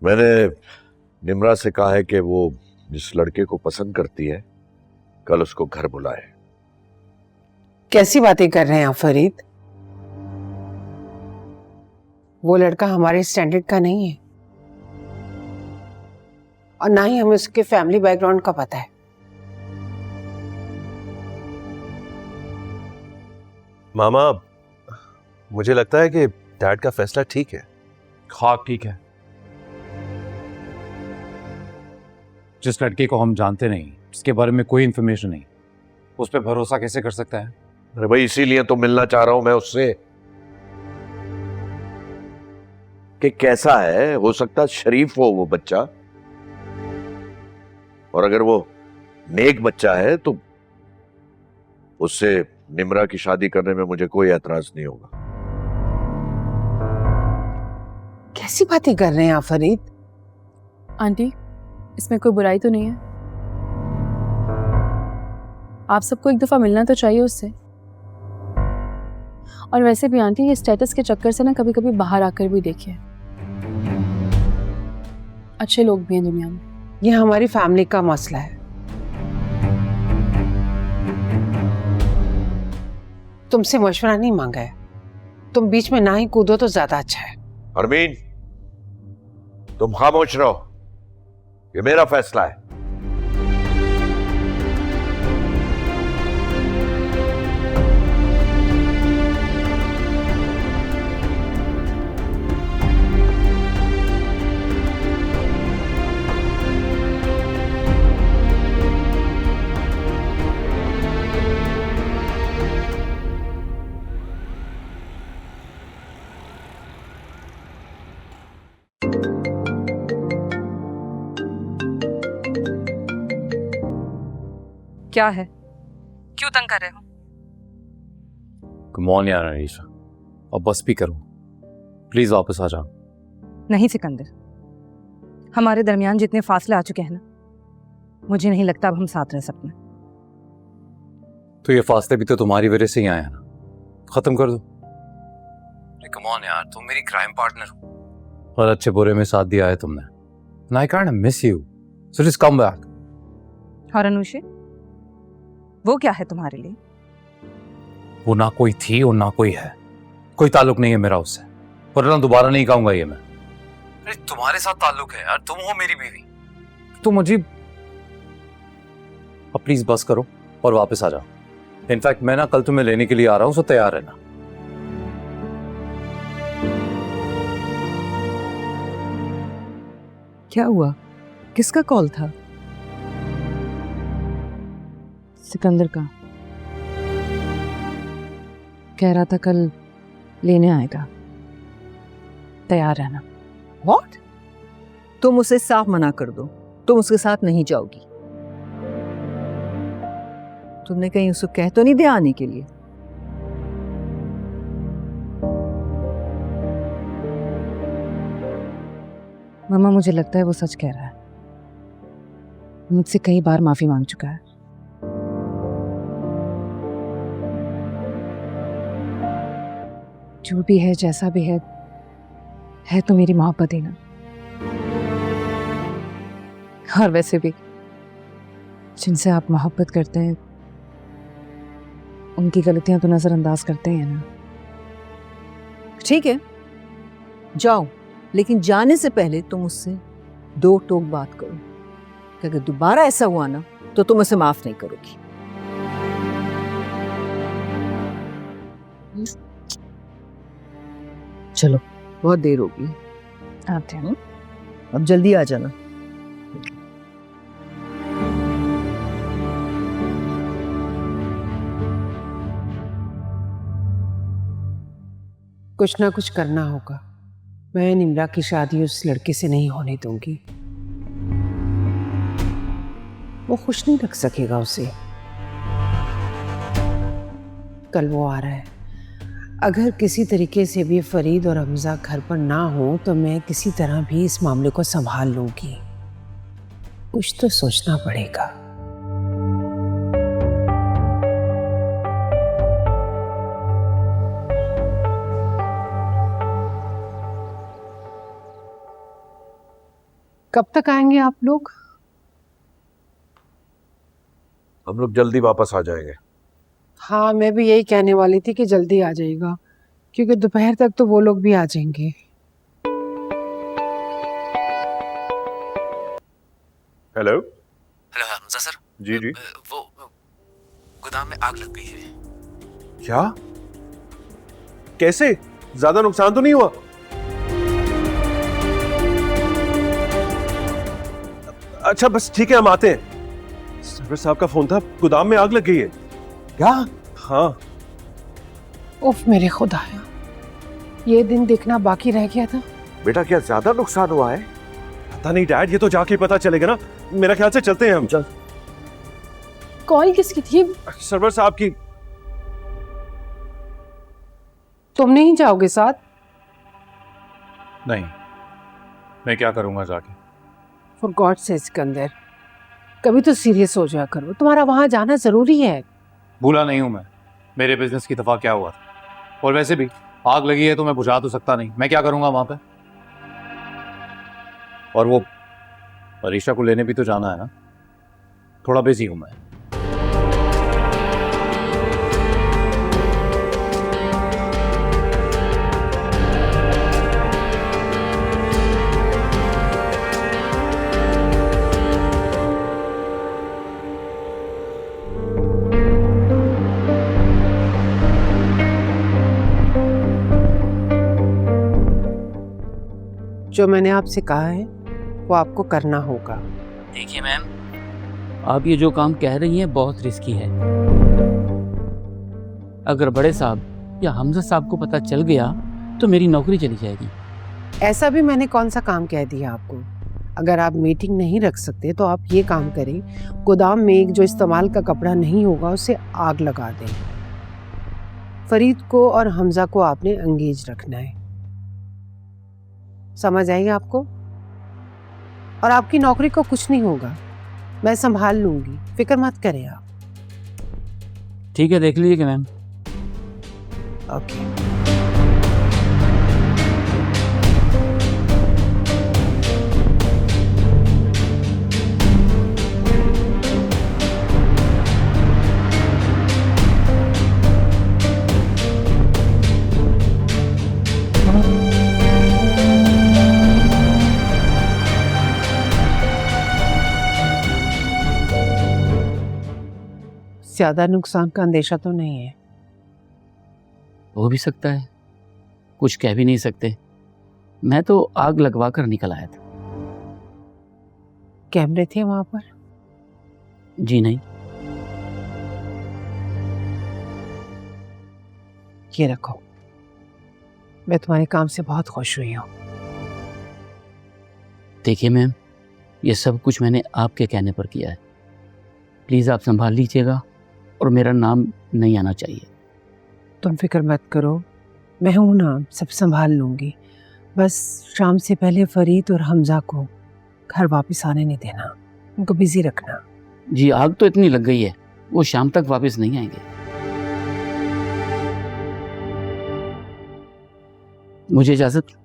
मैंने निम्रा से कहा है कि वो जिस लड़के को पसंद करती है कल उसको घर बुलाए। कैसी बातें कर रहे हैं आप फरीद? वो लड़का हमारे स्टैंडर्ड का नहीं है और ना ही हमें उसके फैमिली बैकग्राउंड का पता है। मामा, मुझे लगता है कि डैड का फैसला ठीक है। हाँ ठीक है। जिस लड़के को हम जानते नहीं, जिसके बारे में कोई इंफॉर्मेशन नहीं, उस पर भरोसा कैसे कर सकता है? अरे भाई इसीलिए तो मिलना चाह रहा हूं मैं उससे कि कैसा है। हो सकता है शरीफ हो वो बच्चा, और अगर वो नेक बच्चा है तो उससे निम्रा की शादी करने में मुझे कोई एतराज नहीं होगा। कैसी बातें कर रहे हैं आप फरीद? आंटी, इसमें कोई बुराई तो नहीं है? आप सबको एक दफा मिलना तो चाहिए उससे। और वैसे भी आंटी, ये स्टेटस के चक्कर से ना कभी कभी बाहर आकर भी देखिए, अच्छे लोग भी हैं दुनिया में। ये हमारी फैमिली का मसला है। तुमसे मशवरा नहीं मांगा है, तुम बीच में ना ही कूदो तो ज्यादा अच्छा है। अरमीन, तुम खामोश रहो, ये मेरा फैसला है। क्या है? क्यों तंग कर रहे हो? कम ऑन यार अनीशा, अब बस भी करो, प्लीज वापस आ जाओ। नहीं सिकंदर, हमारे दरमियान जितने फासले आ चुके हैं ना, मुझे नहीं लगता अब हम साथ रह सकते। तो ये फासले भी तो तुम्हारी वजह से ही आए हैं ना, खत्म कर दो। कम ऑन यार, तुम मेरी क्राइम पार्टनर हो और अच्छे बुरे में साथ दिया है तुमने, and I can't miss you, so just come back। और अनुषे, वो क्या है तुम्हारे लिए? वो ना कोई थी और ना कोई है, कोई ताल्लुक नहीं है मेरा उससे, वरना दोबारा नहीं कहूंगा ये मैं। अरे तुम्हारे साथ ताल्लुक है यार, तुम हो मेरी बीवी, तुम अजीब। अब प्लीज बस करो और वापस आ जाओ। इनफैक्ट मैं ना कल तुम्हें लेने के लिए आ रहा हूं, सो तैयार रहना। क्या हुआ? किसका कॉल था? सिकंदर का। कह रहा था कल लेने आएगा, तैयार रहना। What? तुम उसे साफ मना कर दो, तुम उसके साथ नहीं जाओगी। तुमने कहीं उसको कह तो नहीं दिया आने के लिए? मामा, मुझे लगता है वो सच कह रहा है। मुझसे कई बार माफी मांग चुका है। जो भी है, जैसा भी है तो मेरी मोहब्बत ही ना। और वैसे भी जिनसे आप मोहब्बत करते हैं उनकी गलतियां तो नजरअंदाज करते हैं ना। ठीक है, जाओ, लेकिन जाने से पहले तुम उससे दो टोक बात करो कि अगर दोबारा ऐसा हुआ ना तो तुम उसे माफ नहीं करोगी। चलो, बहुत देर होगी, आते हैं। अब जल्दी आ जाना। कुछ ना कुछ करना होगा। मैं निम्रा की शादी उस लड़के से नहीं होने दूंगी। वो खुश नहीं रख सकेगा उसे। कल वो आ रहा है, अगर किसी तरीके से भी फरीद और हमजा घर पर ना हो तो मैं किसी तरह भी इस मामले को संभाल लूंगी। कुछ तो सोचना पड़ेगा। कब तक आएंगे आप लोग? हम लोग जल्दी वापस आ जाएंगे। हाँ, मैं भी यही कहने वाली थी कि जल्दी आ जाएगा, क्योंकि दोपहर तक तो वो लोग भी आ जाएंगे। हेलो। Hello Hamza sir. जी जी। वो गोदाम में आग लग गई है। क्या? कैसे? ज्यादा नुकसान तो नहीं हुआ? अच्छा बस ठीक है, हम आते हैं। सर्वर साहब का फोन था, गोदाम में आग लग गई है। क्या? हाँ। उफ मेरे खुदाया, ये दिन देखना बाकी रह गया था। बेटा क्या ज्यादा नुकसान हुआ है? पता नहीं डैड, ये तो जाके पता चलेगा ना। मेरा ख्याल से चलते हैं हम। चल। कॉल किसकी थी? सर्वर साहब की। तुम नहीं जाओगे साथ? नहीं, मैं क्या करूंगा जाके? फॉर गॉड से सिकंदर, कभी तो सीरियस हो जाया करो, तुम्हारा वहां जाना जरूरी है। भूला नहीं हूं मैं, मेरे बिजनेस की दफा क्या हुआ था। और वैसे भी आग लगी है तो मैं बुझा तो सकता नहीं, मैं क्या करूंगा वहां पे। और वो परीक्षा को लेने भी तो जाना है ना, थोड़ा बिजी हूं मैं। जो मैंने आपसे कहा है वो आपको करना होगा। देखिए मैम, आप ये जो काम कह रही हैं बहुत रिस्की है। अगर बड़े साहब या हमजा साहब को पता चल गया तो मेरी नौकरी चली जाएगी। ऐसा भी मैंने कौन सा काम कह दिया आपको? अगर आप मीटिंग नहीं रख सकते तो आप ये काम करें, गोदाम में एक जो इस्तेमाल का कपड़ा नहीं होगा उसे आग लगा दें। फरीद को और हमजा को आपने एंगेज रखना है, समझ आएगी आपको? और आपकी नौकरी को कुछ नहीं होगा, मैं संभाल लूंगी, फिक्र मत करें आप। ठीक है, देख लीजिएगा मैम। ओके। ज्यादा नुकसान का अंदेशा तो नहीं है? हो भी सकता है, कुछ कह भी नहीं सकते। मैं तो आग लगवा कर निकल आया था। कैमरे थे वहां पर? जी नहीं। ये रखो, मैं तुम्हारे काम से बहुत खुश हुई हूँ। देखिए मैम, ये सब कुछ मैंने आपके कहने पर किया है। प्लीज़ आप संभाल लीजिएगा और मेरा नाम नहीं आना चाहिए। तुम फिक्र मत करो, मैं हूं ना, सब संभाल लूंगी। बस शाम से पहले फरीद और हमजा को घर वापस आने नहीं देना, उनको बिजी रखना। जी, आग तो इतनी लग गई है, वो शाम तक वापस नहीं आएंगे। मुझे इजाजत।